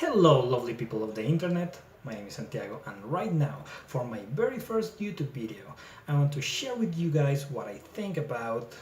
Hello lovely people of the internet, my name is Santiago and right now, for my very first YouTube video, I want to share with you guys what I think about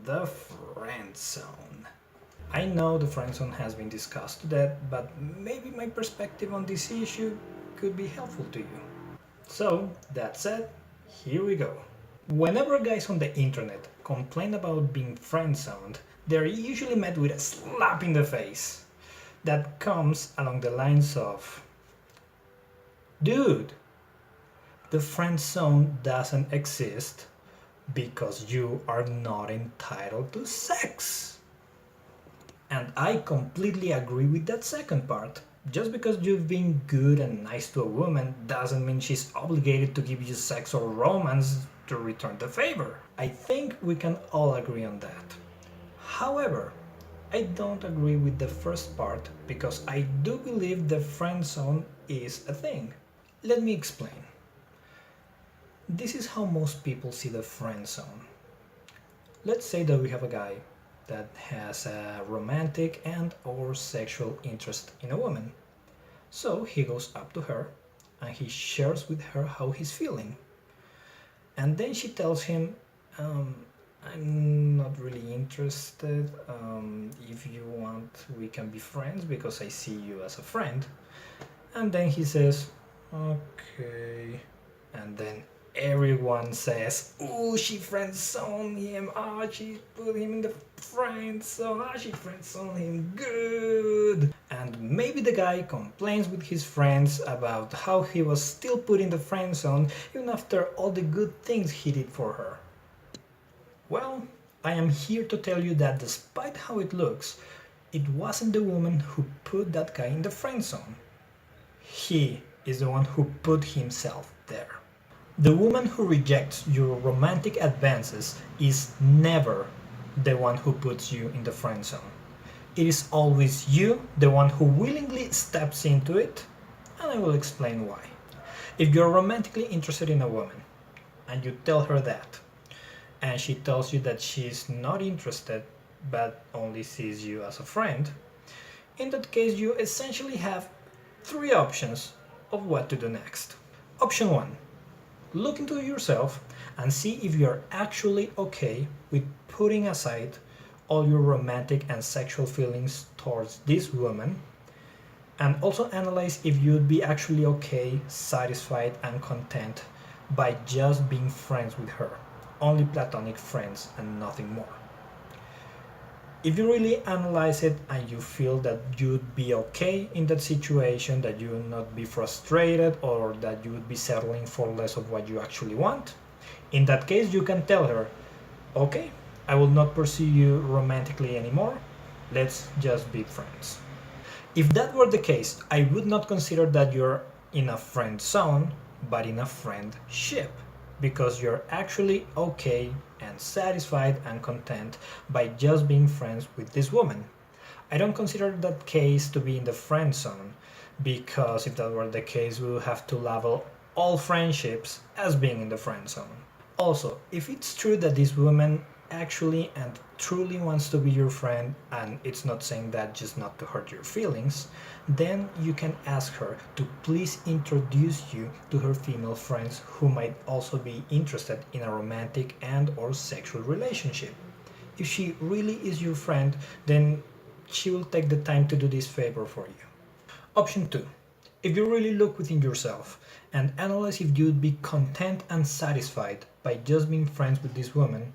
the friend zone. I know the friend zone has been discussed to death, but maybe my perspective on this issue could be helpful to you. So, that said, here we go. Whenever guys on the internet complain about being friend zoned, they're usually met with a slap in the face that comes along the lines of, dude, the friend zone doesn't exist because you are not entitled to sex. And I completely agree with that second part. Just because you've been good and nice to a woman doesn't mean she's obligated to give you sex or romance to return the favor. I think we can all agree on that. However, I don't agree with the first part because I do believe the friend zone is a thing. Let me explain. This is how most people see the friend zone. Let's say that we have a guy that has a romantic and or sexual interest in a woman. So he goes up to her and he shares with her how he's feeling. And then she tells him, I'm not really interested. If you want, we can be friends because I see you as a friend. And then he says, okay. And then everyone says, oh, she friend-zoned him. Oh, she put him in the friend zone. Oh, she friend-zoned him. Good. And maybe the guy complains with his friends about how he was still put in the friend zone even after all the good things he did for her. Well, I am here to tell you that despite how it looks, it wasn't the woman who put that guy in the friend zone. He is the one who put himself there. The woman who rejects your romantic advances is never the one who puts you in the friend zone. It is always you, the one who willingly steps into it, and I will explain why. If you're romantically interested in a woman, and you tell her that, and she tells you that she's not interested but only sees you as a friend, in that case you essentially have three options of what to do next. Option 1. Look into yourself and see if you're actually okay with putting aside all your romantic and sexual feelings towards this woman, and also analyze if you'd be actually okay, satisfied and content by just being friends with her. Only platonic friends and nothing more. If you really analyze it and you feel that you'd be okay in that situation, that you would not be frustrated or that you would be settling for less of what you actually want, in that case you can tell her, okay, I will not pursue you romantically anymore, let's just be friends. If that were the case, I would not consider that you're in a friend zone, but in a friendship, because you're actually okay and satisfied and content by just being friends with this woman. I don't consider that case to be in the friend zone, because if that were the case we would have to label all friendships as being in the friend zone. Also, if it's true that this woman actually and truly wants to be your friend, and it's not saying that just not to hurt your feelings, then you can ask her to please introduce you to her female friends who might also be interested in a romantic and or sexual relationship. If she really is your friend, then she will take the time to do this favor for you. Option 2. If you really look within yourself and analyze if you'd be content and satisfied by just being friends with this woman,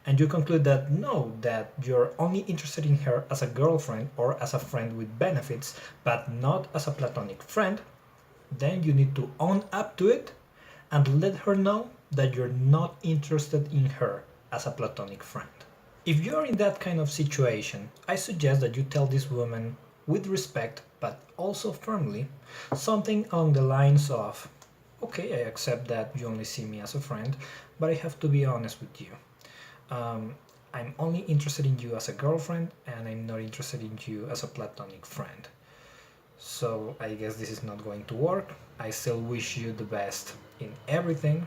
and you conclude that no, that you're only interested in her as a girlfriend or as a friend with benefits, but not as a platonic friend, then you need to own up to it and let her know that you're not interested in her as a platonic friend. If you're in that kind of situation, I suggest that you tell this woman with respect, but also firmly, something along the lines of, okay, I accept that you only see me as a friend, but I have to be honest with you. I'm only interested in you as a girlfriend and I'm not interested in you as a platonic friend. So I guess this is not going to work. I still wish you the best in everything.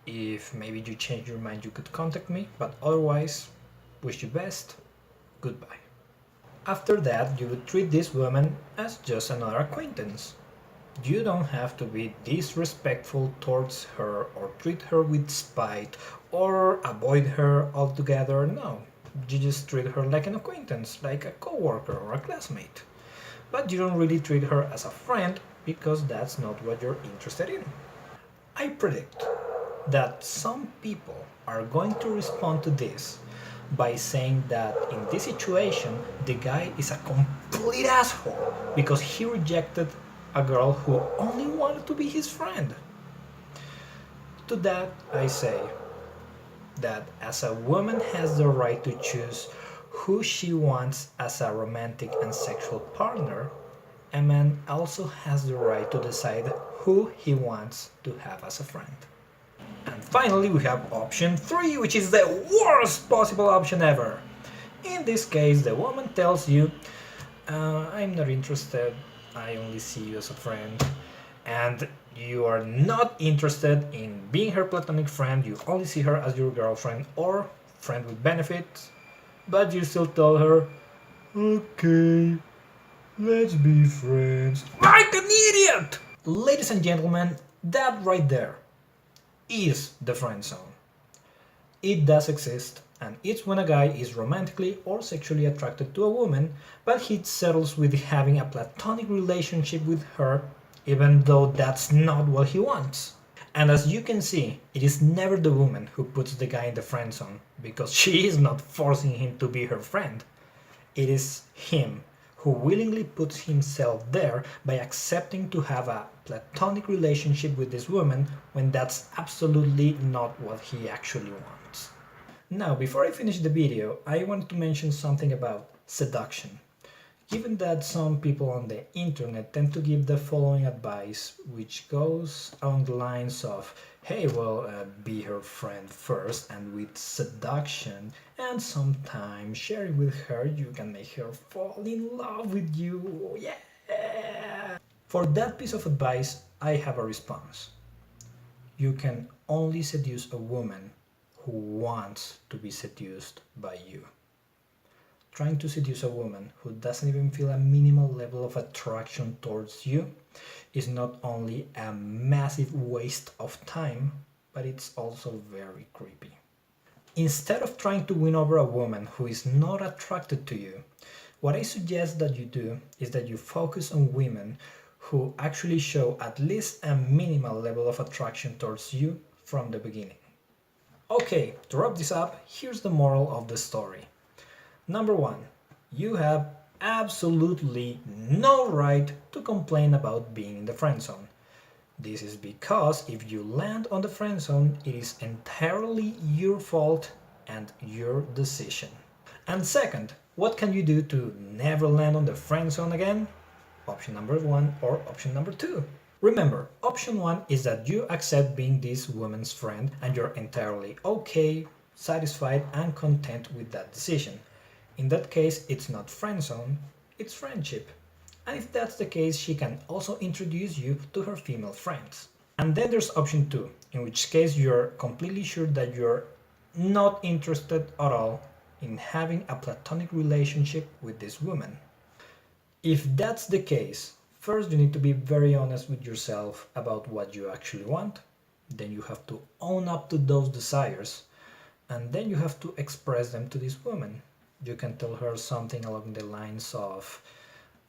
If maybe you change your mind, you could contact me, but otherwise, wish you best. Goodbye. After that, you would treat this woman as just another acquaintance. You don't have to be disrespectful towards her or treat her with spite or avoid her altogether. No, you just treat her like an acquaintance, like a coworker or a classmate. But you don't really treat her as a friend because that's not what you're interested in. I predict that some people are going to respond to this by saying that in this situation the guy is a complete asshole because he rejected a girl who only wanted to be his friend. To that I say that as a woman has the right to choose who she wants as a romantic and sexual partner, a man also has the right to decide who he wants to have as a friend. And finally, we have option 3, which is the worst possible option ever. In this case, the woman tells you, I'm not interested, I only see you as a friend. And you are not interested in being her platonic friend, you only see her as your girlfriend or friend with benefits, but you still tell her, okay, let's be friends. Like an idiot! Ladies and gentlemen, that right there is the friend zone. It does exist, and it's when a guy is romantically or sexually attracted to a woman, but he settles with having a platonic relationship with her, even though that's not what he wants. And as you can see, it is never the woman who puts the guy in the friend zone, because she is not forcing him to be her friend. It is him who willingly puts himself there by accepting to have a platonic relationship with this woman when that's absolutely not what he actually wants. Now, before I finish the video, I want to mention something about seduction. Given that some people on the internet tend to give the following advice, which goes along the lines of, hey, well, be her friend first, and with seduction and sometimes sharing with her, you can make her fall in love with you. Yeah! For that piece of advice, I have a response. You can only seduce a woman who wants to be seduced by you. Trying to seduce a woman who doesn't even feel a minimal level of attraction towards you is not only a massive waste of time, but it's also very creepy. Instead of trying to win over a woman who is not attracted to you, what I suggest that you do is that you focus on women who actually show at least a minimal level of attraction towards you from the beginning. Okay, to wrap this up, here's the moral of the story. Number 1. You have absolutely no right to complain about being in the friend zone. This is because if you land on the friend zone, it is entirely your fault and your decision. And second, what can you do to never land on the friend zone again? Option number 1 or option number 2. Remember, option 1 is that you accept being this woman's friend and you're entirely okay, satisfied and content with that decision. In that case, it's not friend zone, it's friendship. And if that's the case, she can also introduce you to her female friends. And then there's option 2, in which case you're completely sure that you're not interested at all in having a platonic relationship with this woman. If that's the case, first you need to be very honest with yourself about what you actually want. Then you have to own up to those desires. And then you have to express them to this woman. You can tell her something along the lines of,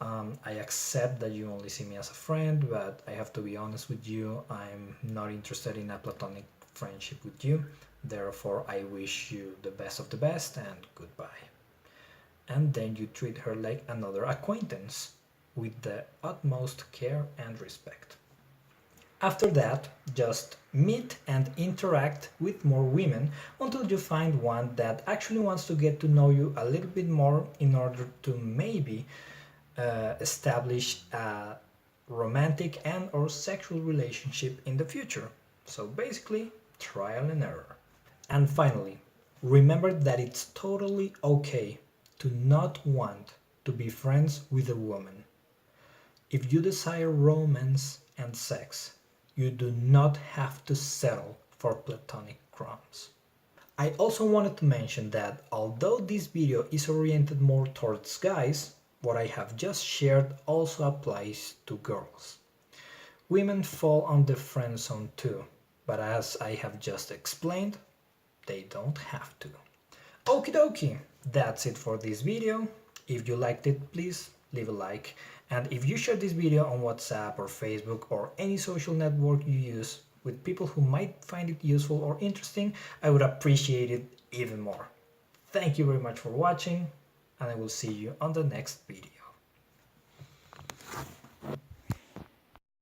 I accept that you only see me as a friend, but I have to be honest with you, I'm not interested in a platonic friendship with you. Therefore, I wish you the best of the best and goodbye. And then you treat her like another acquaintance with the utmost care and respect. After that, just meet and interact with more women until you find one that actually wants to get to know you a little bit more in order to maybe establish a romantic and or sexual relationship in the future. So basically, trial and error. And finally, remember that it's totally okay to not want to be friends with a woman. If you desire romance and sex, you do not have to settle for platonic crumbs. I also wanted to mention that although this video is oriented more towards guys, what I have just shared also applies to girls. Women fall on the friend zone too, but as I have just explained, they don't have to. Okie dokie, that's it for this video. If you liked it, please leave a like. And if you share this video on WhatsApp or Facebook or any social network you use with people who might find it useful or interesting, I would appreciate it even more. Thank you very much for watching, and I will see you on the next video.